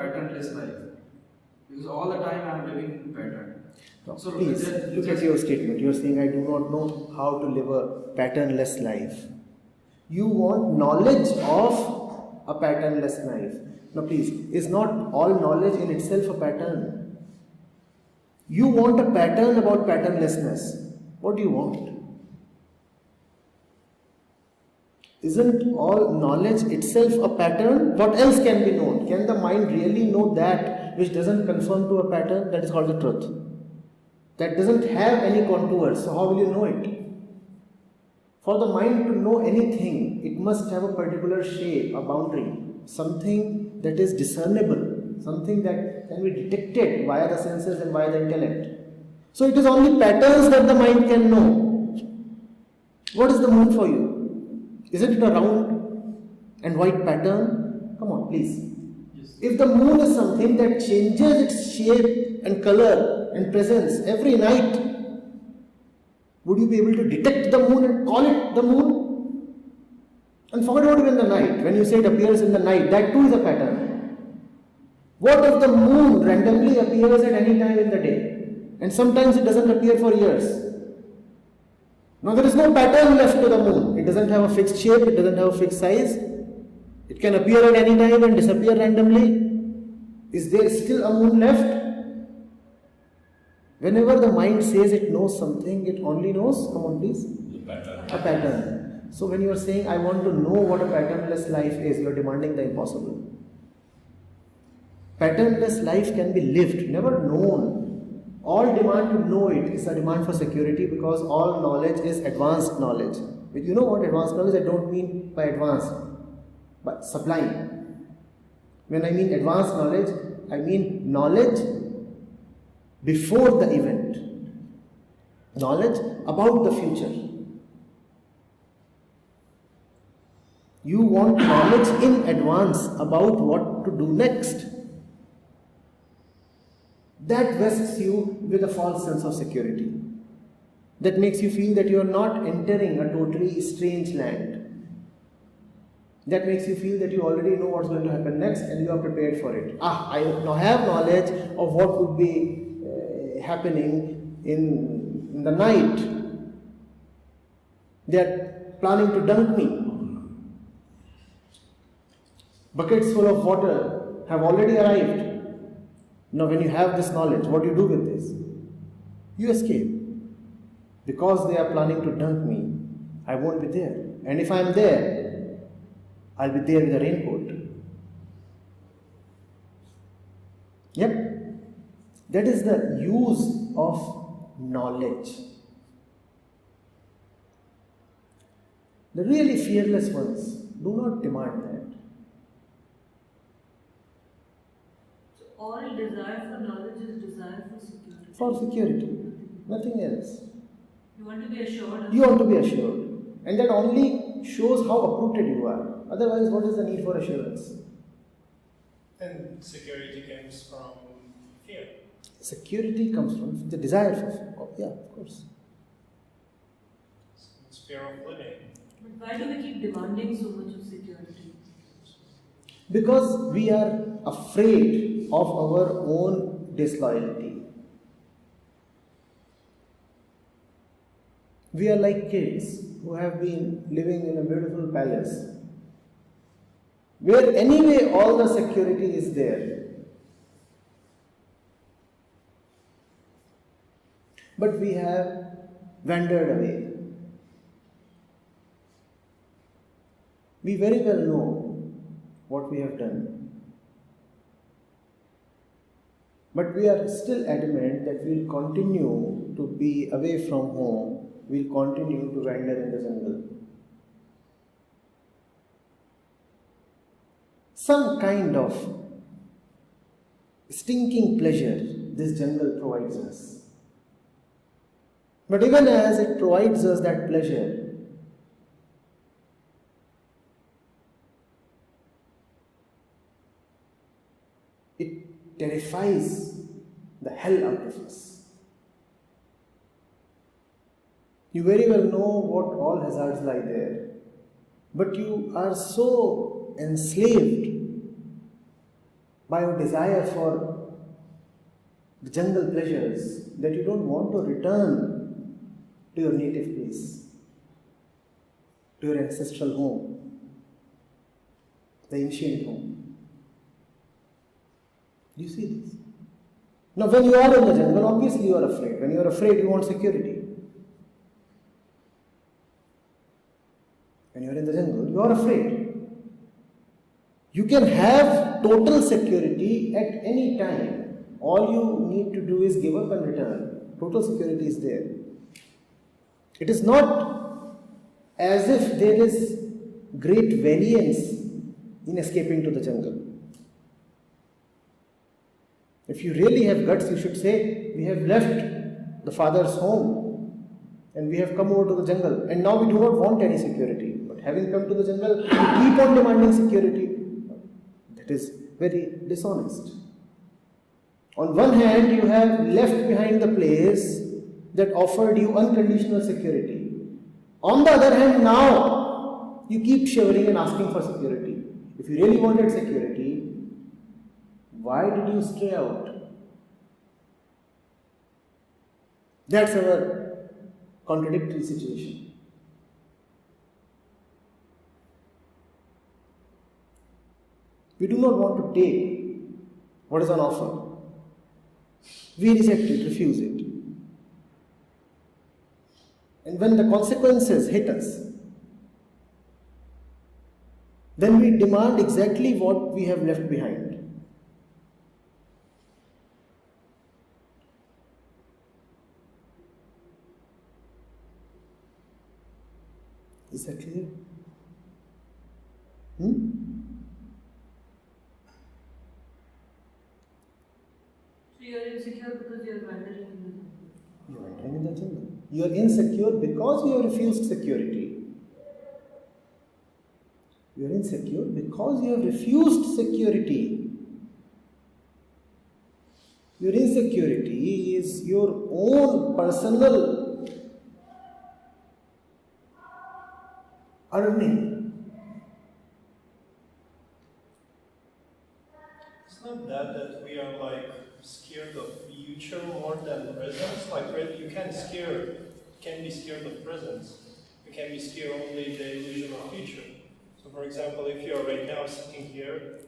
patternless life. Because all the time I am living in pattern. No, So please look at your statement. You are saying, I do not know how to live a patternless life. You want knowledge of a patternless life. Now please, is not all knowledge in itself a pattern? You want a pattern about patternlessness. What do you want? Isn't all knowledge itself a pattern? What else can be known? Can the mind really know that which doesn't conform to a pattern? That is called the truth. That doesn't have any contours. So how will you know it? For the mind to know anything, it must have a particular shape, a boundary, something that is discernible, something that can be detected via the senses and via the intellect. So it is only patterns that the mind can know. What is the moon for you? Isn't it a round and white pattern? Come on, please. Yes. If the moon is something that changes its shape and color and presence every night, would you be able to detect the moon and call it the moon? And forget about even the night. When you say it appears in the night, that too is a pattern. What if the moon randomly appears at any time in the day? And sometimes it doesn't appear for years. Now there is no pattern left to the moon. It doesn't have a fixed shape, it doesn't have a fixed size. It can appear at any time and disappear randomly. Is there still a moon left? Whenever the mind says it knows something, it only knows, come on please, a pattern. So when you are saying, I want to know what a patternless life is, you are demanding the impossible. Patternless life can be lived, never known. All demand to know it is a demand for security, because all knowledge is advanced knowledge. But you know what advanced knowledge? I don't mean by advanced, but sublime. When I mean advanced knowledge, I mean knowledge before the event. Knowledge about the future. You want knowledge in advance about what to do next. That vests you with a false sense of security. That makes you feel that you are not entering a totally strange land. That makes you feel that you already know what's going to happen next and you are prepared for it. I now have knowledge of what would be happening in the night. They are planning to dunk me. Buckets full of water have already arrived. Now when you have this knowledge, what do you do with this? You escape. Because they are planning to dunk me, I won't be there. And if I am there, I'll be there with a raincoat. Yep. That is the use of knowledge. The really fearless ones do not demand that. All desire for knowledge is desire for security. For security, nothing else. You want to be assured. You want to be assured. And that only shows how uprooted you are. Otherwise, what is the need for assurance? And security comes from fear. Security comes from the desire for fear. Oh, yeah, of course. It's fear of living. But why do we keep demanding so much of security? Because we are afraid of our own disloyalty. We are like kids who have been living in a beautiful palace, where anyway all the security is there. But we have wandered away. We very well know what we have done. But we are still adamant that we will continue to be away from home, we will continue to wander in the jungle. Some kind of stinking pleasure this jungle provides us. But even as it provides us that pleasure, it terrifies the hell out of us. You very well know what all hazards lie there, but you are so enslaved by your desire for the jungle pleasures, that you don't want to return to your native place, to your ancestral home, the ancient home. Do you see this? Now, when you are in the jungle, obviously you are afraid. When you are afraid, you want security. When you are in the jungle, you are afraid. You can have total security at any time. All you need to do is give up and return. Total security is there. It is not as if there is great valiance in escaping to the jungle. If you really have guts, you should say, we have left the father's home and we have come over to the jungle, and now we do not want any security. But having come to the jungle, we keep on demanding security. That is very dishonest. On one hand, you have left behind the place that offered you unconditional security. On the other hand, now you keep shivering and asking for security. If you really wanted security, why did you stray out? That's our contradictory situation. We do not want to take what is on offer. We reject it, refuse it. And when the consequences hit us, then we demand exactly what we have left behind. Is that clear? So you are insecure because you are wandering in the jungle. You are wandering in the jungle. You are insecure because you have refused security. You are insecure because you have refused security. Your insecurity is your own personal earning. It's not that we are like scared of future more than presence. Like you can be scared of presence. You can be scared only the illusion of future. So for example, if you are right now sitting here,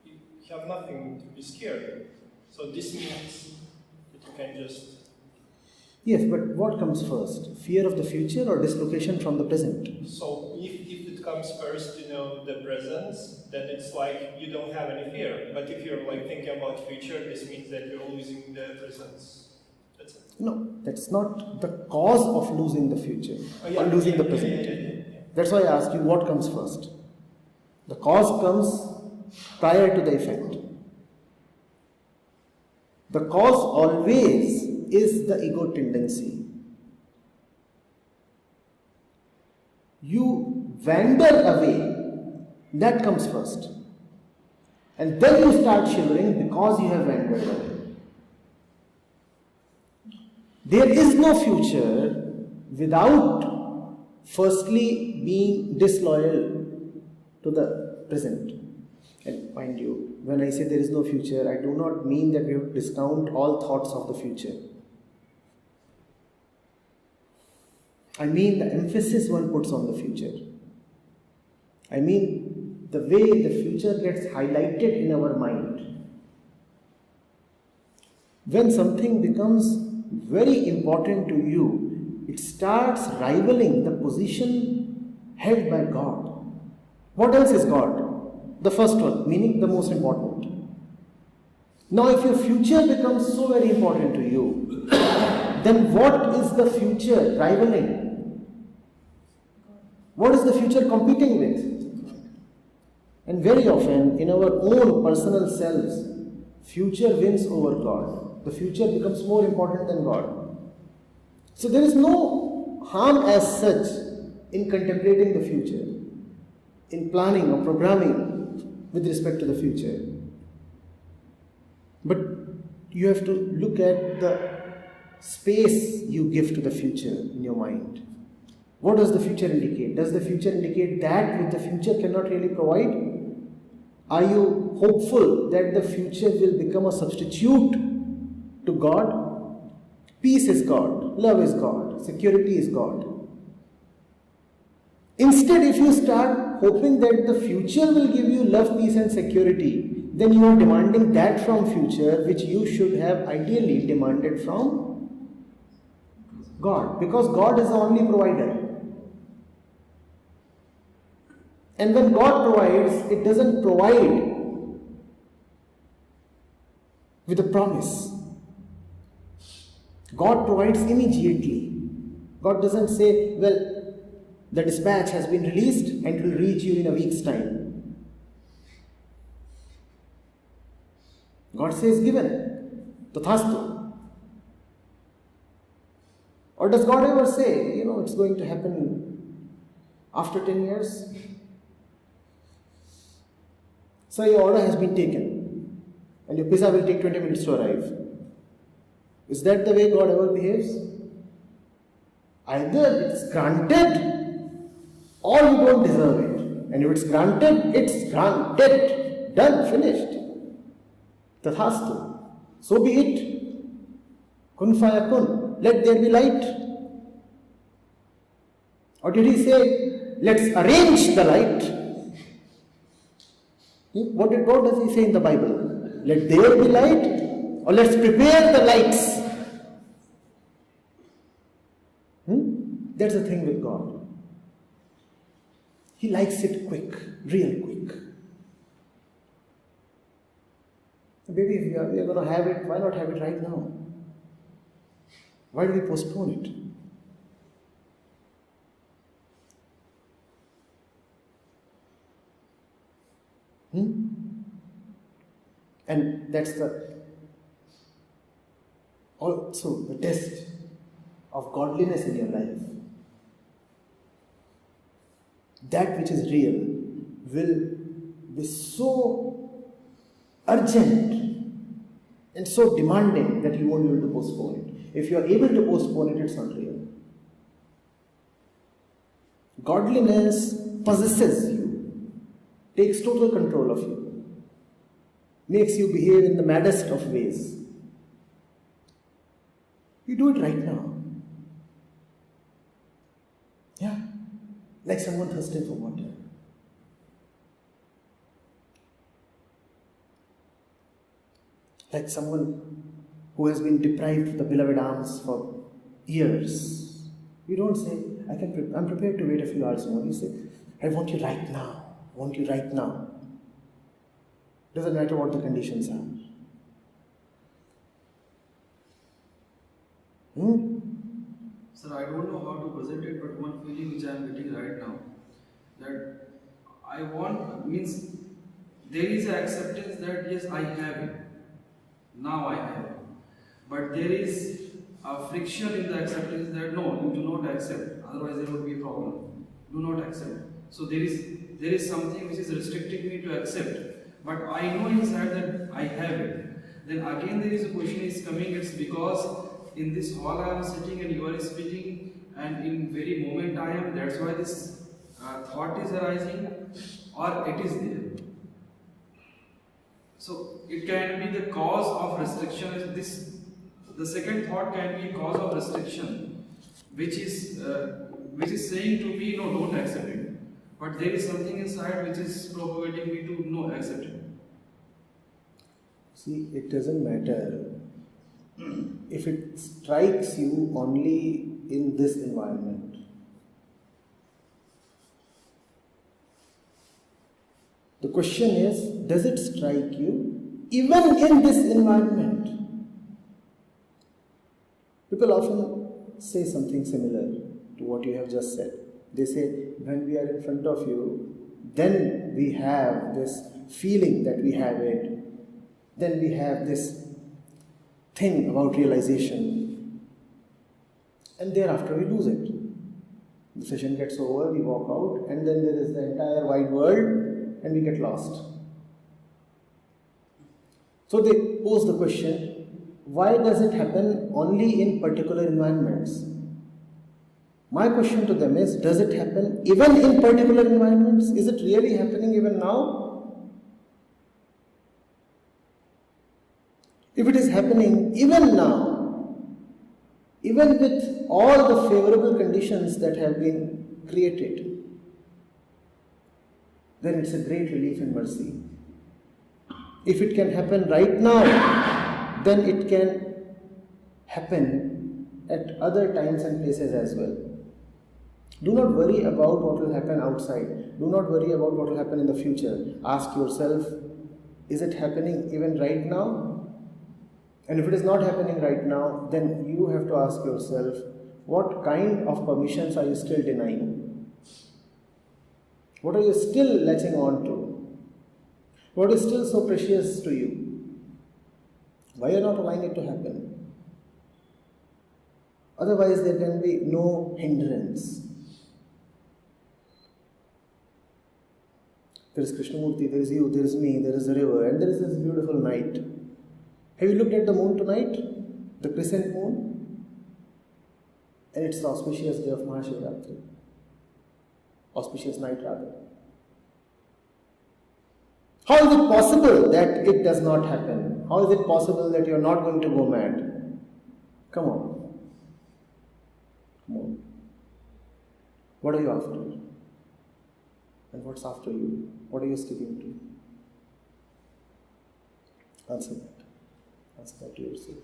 you have nothing to be scared. So this means that you can just... Yes, but what comes first? Fear of the future or dislocation from the present? So if it comes first, the presence, then it's like you don't have any fear. But if you're like thinking about future, this means that you're losing the presence. That's it. No, that's not the cause of losing the future or losing the present. Yeah. That's why I ask you, what comes first? The cause comes prior to the effect. The cause always is the ego tendency. You wander away, that comes first. And then you start shivering because you have wandered away. There is no future without firstly being disloyal to the present. And mind you, when I say there is no future, I do not mean that we have to discount all thoughts of the future. I mean the emphasis one puts on the future. I mean the way the future gets highlighted in our mind. When something becomes very important to you, it starts rivaling the position held by God. What else is God? The first one, meaning the most important. Now, if your future becomes so very important to you, then what is the future rivaling? What is the future competing with? And very often, in our own personal selves, future wins over God. The future becomes more important than God. So there is no harm as such in contemplating the future, in planning or programming with respect to the future. But you have to look at the space you give to the future in your mind. What does the future indicate? Does the future indicate that which the future cannot really provide? Are you hopeful that the future will become a substitute to God? Peace is God, love is God, security is God. Instead, if you start hoping that the future will give you love, peace and security, then you are demanding that from future which you should have ideally demanded from God, because God is the only provider. And when God provides, it doesn't provide with a promise. God provides immediately. God doesn't say, well, the dispatch has been released and it will reach you in a week's time. God says, given, tathastu. Or does God ever say, it's going to happen after 10 years? So your order has been taken and your pizza will take 20 minutes to arrive. Is that the way God ever behaves? Either it's granted or you don't deserve it. And if it's granted, it's granted. Done, finished. Tathastu. So be it. Kun fayakun. Let there be light. Or did he say, let's arrange the light? What does he say in the Bible? Let there be light, or let's prepare the lights. That's the thing with God. He likes it quick, real quick. Baby, if we are going to have it, why not have it right now? Why do we postpone it? And that's also the test of godliness in your life. That which is real will be so urgent and so demanding that you won't be able to postpone it. If you are able to postpone it, it's not real. Godliness possesses you, takes total control of you, makes you behave in the maddest of ways. You do it right now. Yeah, like someone thirsting for water. Like someone who has been deprived of the beloved arms for years. You don't say, I'm prepared to wait a few hours more. You say, I want you right now. I want you right now. Doesn't matter what the conditions are. Sir, I don't know how to present it, but one feeling which I am getting right now, that I want, means there is an acceptance that yes, I have it. Now I have it. But there is a friction in the acceptance that no, you do not accept, otherwise there would be a problem. Do not accept. So there is something which is restricting me to accept, but I know inside that I have it. Then again there is a question is coming, it's because in this hall I am sitting and you are speaking, and in very moment I am, that's why this thought is arising, or it is there. So it can be the cause of restriction. The second thought can be a cause of restriction, which is saying to me, no, don't accept it. But there is something inside which is propagating me to no, accept it. See, it doesn't matter if it strikes you only in this environment. The question is, does it strike you even in this environment? People often say something similar to what you have just said. They say, when we are in front of you, then we have this feeling that we have it. Then we have this thing about realization. And thereafter we lose it. The session gets over, we walk out, and then there is the entire wide world, and we get lost. So they pose the question, why does it happen only in particular environments? My question to them is, does it happen even in particular environments? Is it really happening even now? If it is happening even now, even with all the favorable conditions that have been created, then it's a great relief and mercy. If it can happen right now, then it can happen at other times and places as well. Do not worry about what will happen outside. Do not worry about what will happen in the future. Ask yourself, is it happening even right now? And if it is not happening right now, then you have to ask yourself, what kind of permissions are you still denying? What are you still latching on to? What is still so precious to you? Why are you not allowing it to happen? Otherwise, there can be no hindrance. There is Krishnamurti, there is you, there is me, there is the river, and there is this beautiful night. Have you looked at the moon tonight? The crescent moon? And it's the auspicious day of Mahashivratri. Auspicious night rather. How is it possible that it does not happen? How is it possible that you are not going to go mad? Come on. Come on. What are you after? And what's after you? What are you sticking to? Answer that. Answer that to yourself.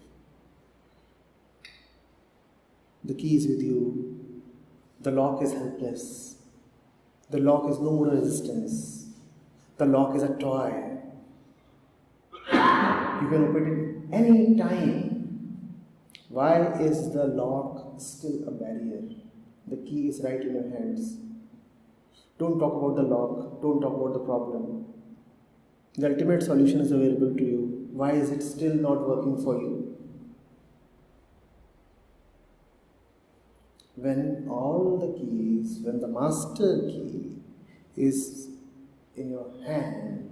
The key is with you. The lock is helpless. The lock is no more resistance. The lock is a toy. You can open it any time. Why is the lock still a barrier? The key is right in your hands. Don't talk about the lock. Don't talk about the problem. The ultimate solution is available to you. Why is it still not working for you? When all the keys, when the master key is in your hand,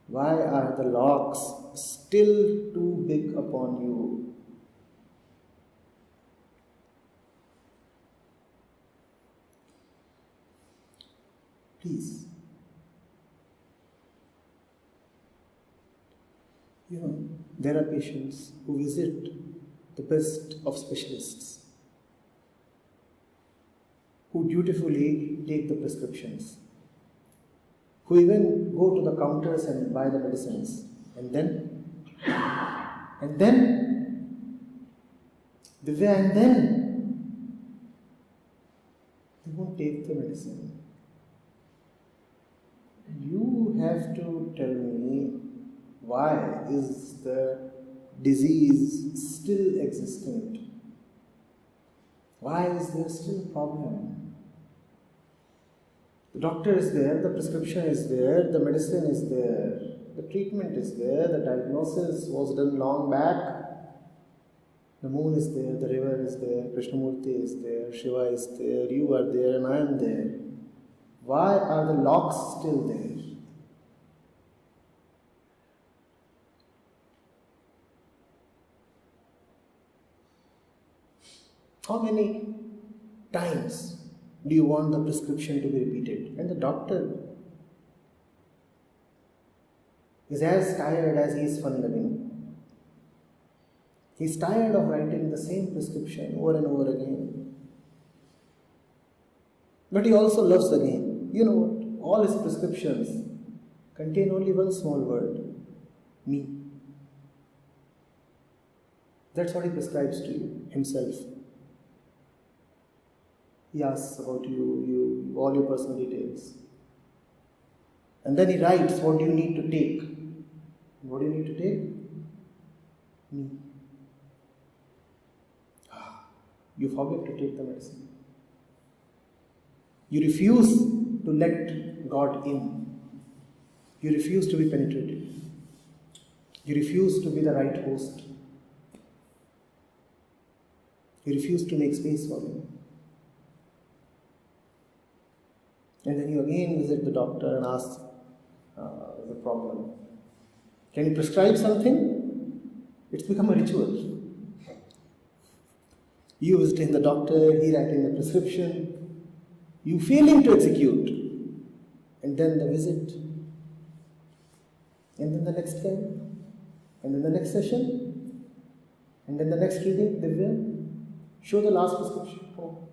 why are the locks still too big upon you? Please. There are patients who visit the best of specialists, who dutifully take the prescriptions, who even go to the counters and buy the medicines, and then they won't take the medicine. You have to tell me, why is the disease still existent? Why is there still a problem? The doctor is there, the prescription is there, the medicine is there, the treatment is there, the diagnosis was done long back. The moon is there, the river is there, Krishnamurti is there, Shiva is there, you are there, and I am there. Why are the locks still there? How many times do you want the prescription to be repeated? And the doctor is as tired as he is fun-loving. He is tired of writing the same prescription over and over again. But he also loves the game. You know what? All his prescriptions contain only one small word: me. That's what he prescribes to you, himself. He asks about you, all your personal details. And then he writes, what do you need to take? What do you need to take? Me. You forget to take the medicine. You refuse to let God in. You refuse to be penetrated. You refuse to be the right host. You refuse to make space for Him. And then you again visit the doctor and ask the problem. Can you prescribe something? It's become a ritual. You visiting the doctor, he writing the prescription, you failing to execute, and then the visit, and then the next time, and then the next session. And then the next reading, Divya, show the last prescription. Oh.